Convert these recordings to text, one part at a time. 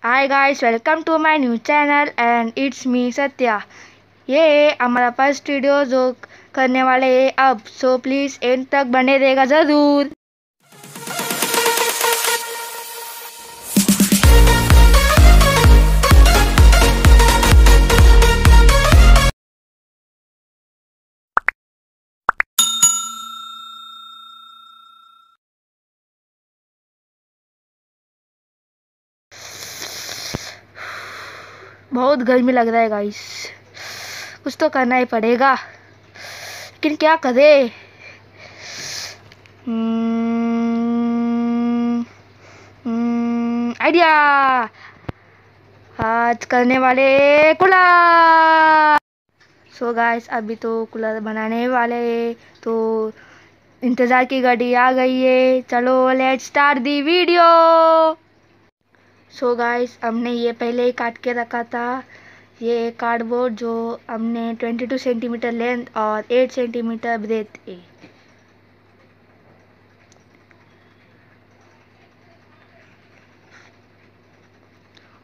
Hi guys, welcome to my new channel and it's me Satya. ये हमारा first video जो करने वाले हैं अब, सो प्लीज़ एंड तक बने रहेगा ज़रूर। बहुत गर्मी लग रहा है गाइस, कुछ तो करना ही पड़ेगा, लेकिन क्या करें। आइडिया, आज करने वाले कूलर। सो गाइस, अभी तो कूलर बनाने वाले हैं, तो इंतज़ार की घड़ी आ गई है। चलो let's start the video. So guys, हमने ये पहले ही काट के रखा था। ये कार्डबोर्ड जो हमने 22 सेंटीमीटर लेंथ और 8 सेंटीमीटर ब्रेथ है।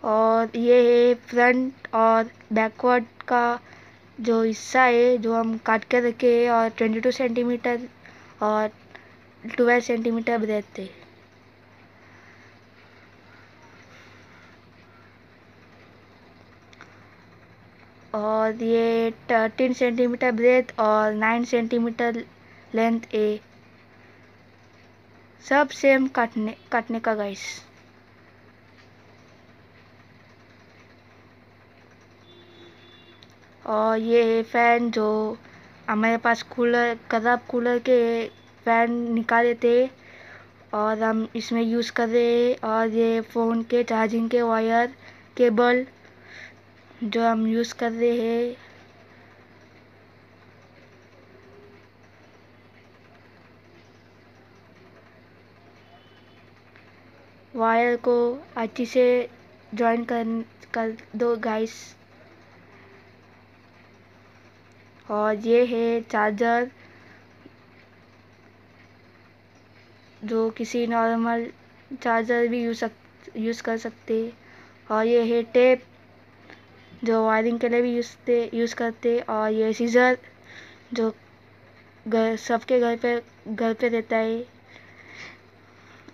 और ये है फ्रंट और बैकवर्ड का जो हिस्सा है जो हम काट के रखे हैं, और 22 सेंटीमीटर और 12 सेंटीमीटर ब्रेथ है। और ये 13 सेंटीमीटर ब्रेथ और 9 सेंटीमीटर लेंथ है। सब सेम काटने का गाइस। और ये है फैन जो हमारे पास कूलर के फैन निकाले थे और हम इसमें यूज़ कर रहे हैं। और ये फ़ोन के चार्जिंग के वायर केबल जो हम यूज़ कर रहे हैं। वायर को अच्छी से जॉइन कर दो गाइस। और ये है चार्जर जो किसी नॉर्मल चार्जर भी यूज़ कर सकते। और ये है टेप जो वायरिंग के लिए भी यूज़ करते। और ये सीज़र जो सबके घर पे रहता है।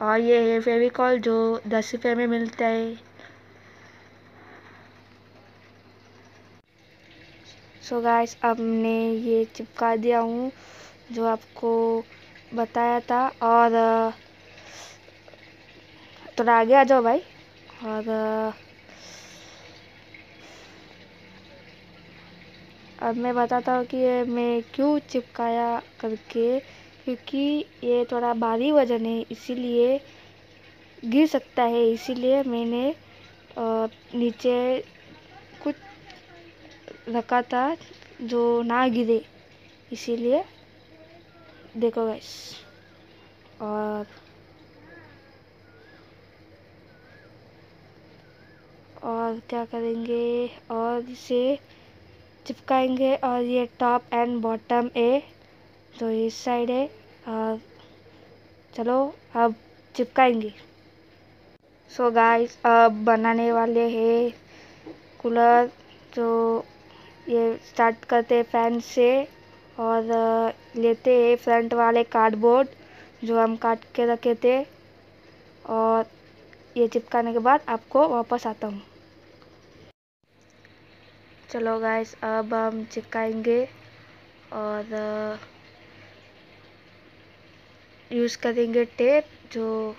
और ये है फेविकॉल जो 10 रुपये में मिलता है। सो गाइस, अब मैं ये चिपका दिया हूँ जो आपको बताया था। और थोड़ा आगे आ जाओ भाई। और अब मैं बताता हूँ कि ये मैं क्यों चिपकाया करके, क्योंकि ये थोड़ा भारी वजन है, इसीलिए गिर सकता है। इसीलिए मैंने नीचे कुछ रखा था जो ना गिरे, इसीलिए देखो गाइस। और क्या करेंगे, और इसे चिपकाएंगे। और ये टॉप एंड बॉटम है जो इस साइड है। और चलो अब चिपकाएंगे। सो गाइस, अब बनाने वाले हैं कूलर। जो ये स्टार्ट करते फैन से और लेते हैं फ्रंट वाले कार्डबोर्ड जो हम काट के रखे थे। और ये चिपकाने के बाद आपको वापस आता हूँ। चलो गाइस, अब हम चिपकाएंगे और यूज़ करेंगे टेप जो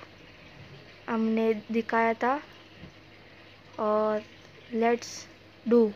हमने दिखाया था। और लेट्स डू।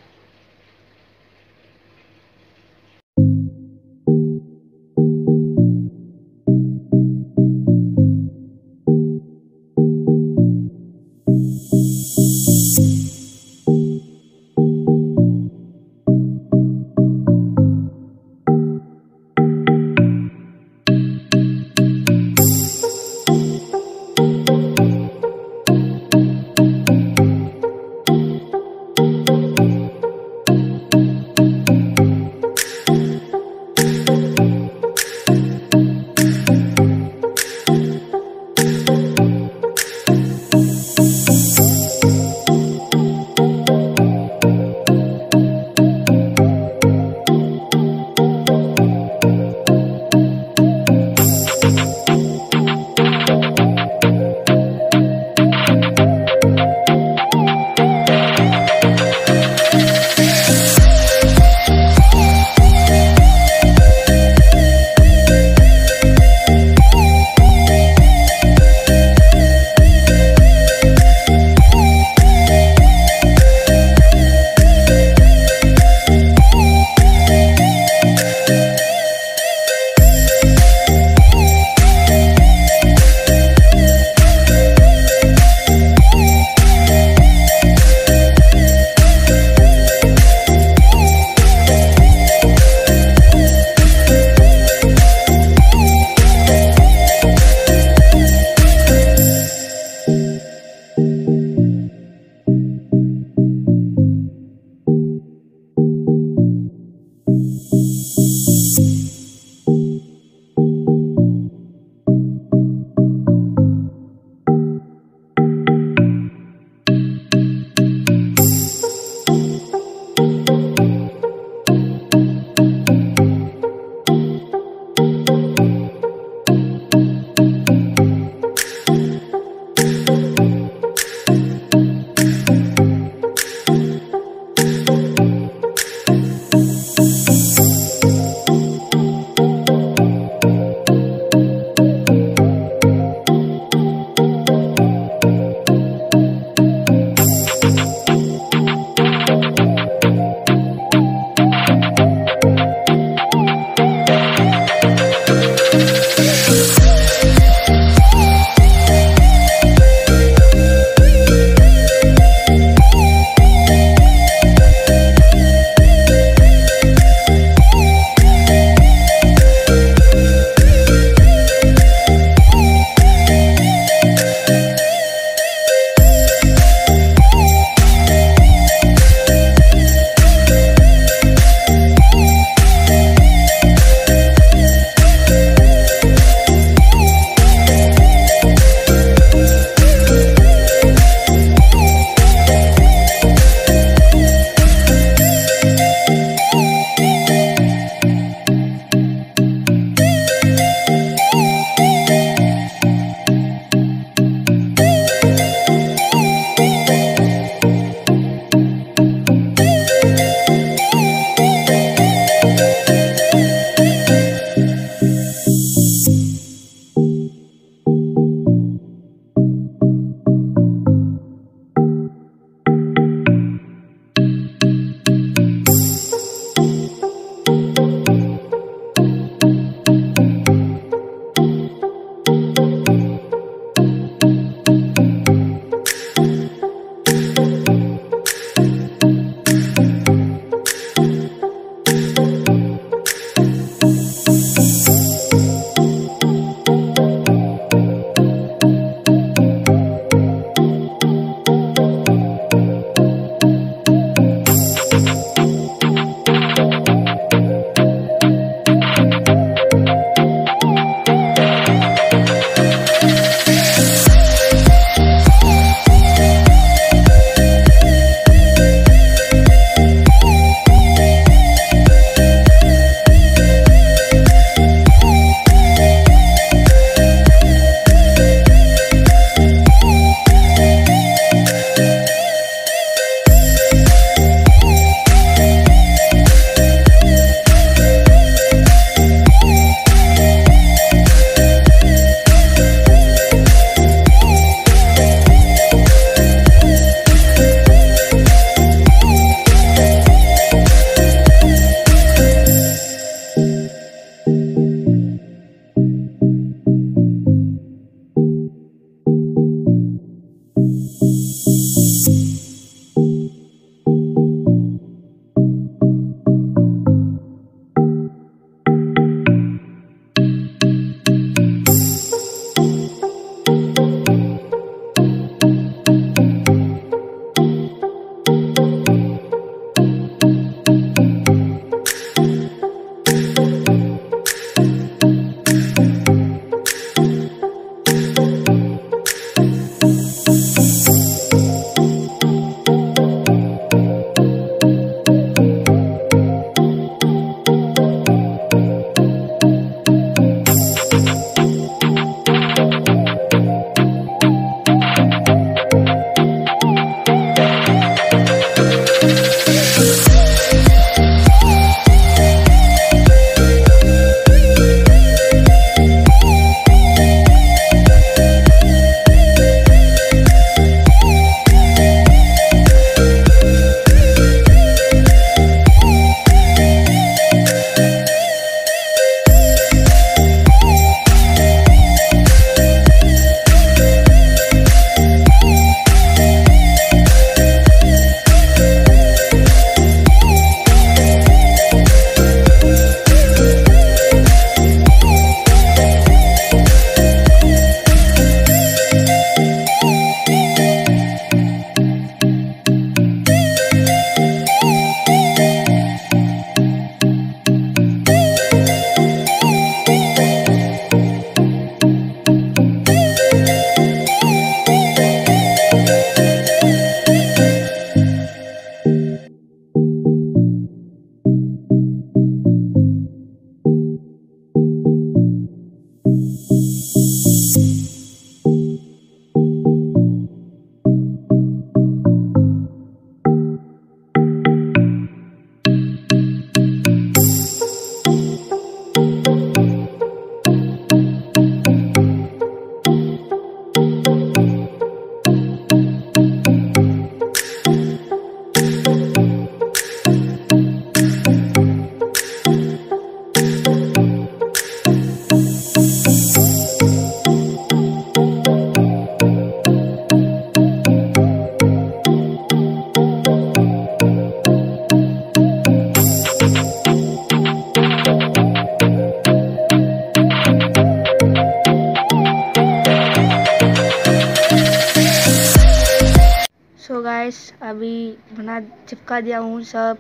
सो गाइस अभी बना चिपका दिया हूँ सब।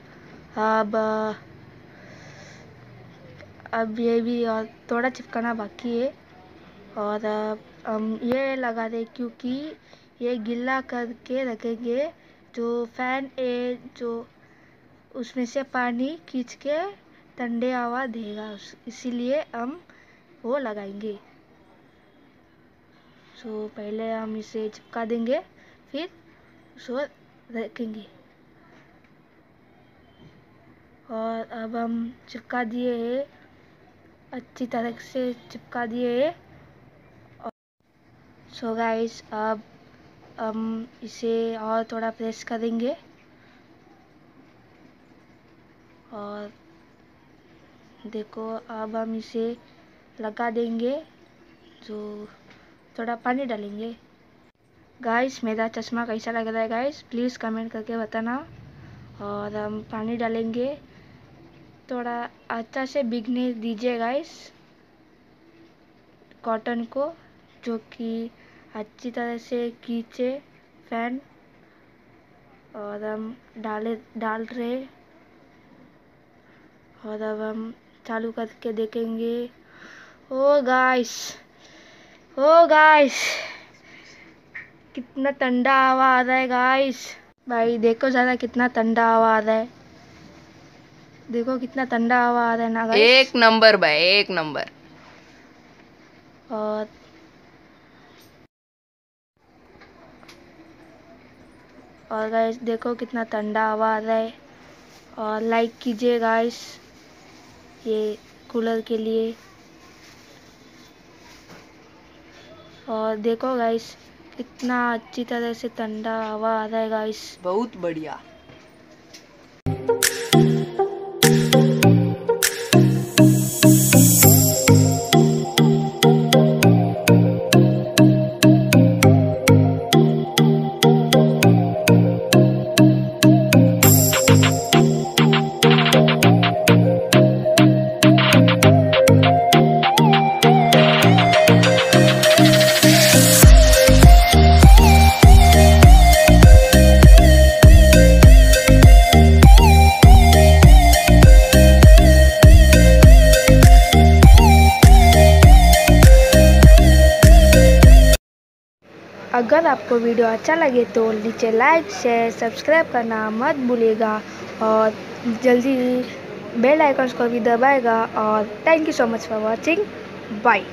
अब ये भी और थोड़ा चिपकाना बाकी है। और हम ये लगा दे क्योंकि ये गीला करके रखेंगे जो फैन है, जो उसमें से पानी खींच के ठंडे हवा देगा, इसीलिए हम वो लगाएंगे। सो पहले हम इसे चिपका देंगे, फिर उसको रखेंगे। और अब हम चिपका दिए हैं, अच्छी तरह से चिपका दिए हैं। सो गाइस अब हम इसे और थोड़ा प्रेस करेंगे और देखो अब हम इसे लगा देंगे, जो थोड़ा पानी डालेंगे। गाइस मेरा चश्मा कैसा लग रहा है गाइस, प्लीज़ कमेंट करके बताना। और हम पानी डालेंगे, थोड़ा अच्छा से भीगने दीजिए गाइस कॉटन को, जो कि अच्छी तरह से खींचे फैन। और हम डाल रहे, और अब हम चालू करके देखेंगे। ओ गाइस कितना ठंडा हवा आ रहा है गाइस। भाई देखो ज़रा कितना ठंडा हवा आ रहा है, देखो कितना ठंडा हवा आ रहा है ना गाइस। एक नंबर भाई, एक नंबर। और गाइस देखो कितना ठंडा हवा आ रहा है। और लाइक कीजिए गाइस ये कूलर के लिए। और देखो गाइस कितना अच्छी तरह से ठंडा हवा आ रहा है गाइस, बहुत बढ़िया। अगर आपको वीडियो अच्छा लगे तो नीचे लाइक शेयर सब्सक्राइब करना मत भूलिएगा, और जल्दी बेल आइकन को भी दबाएगा। और thank you so much for watching, bye.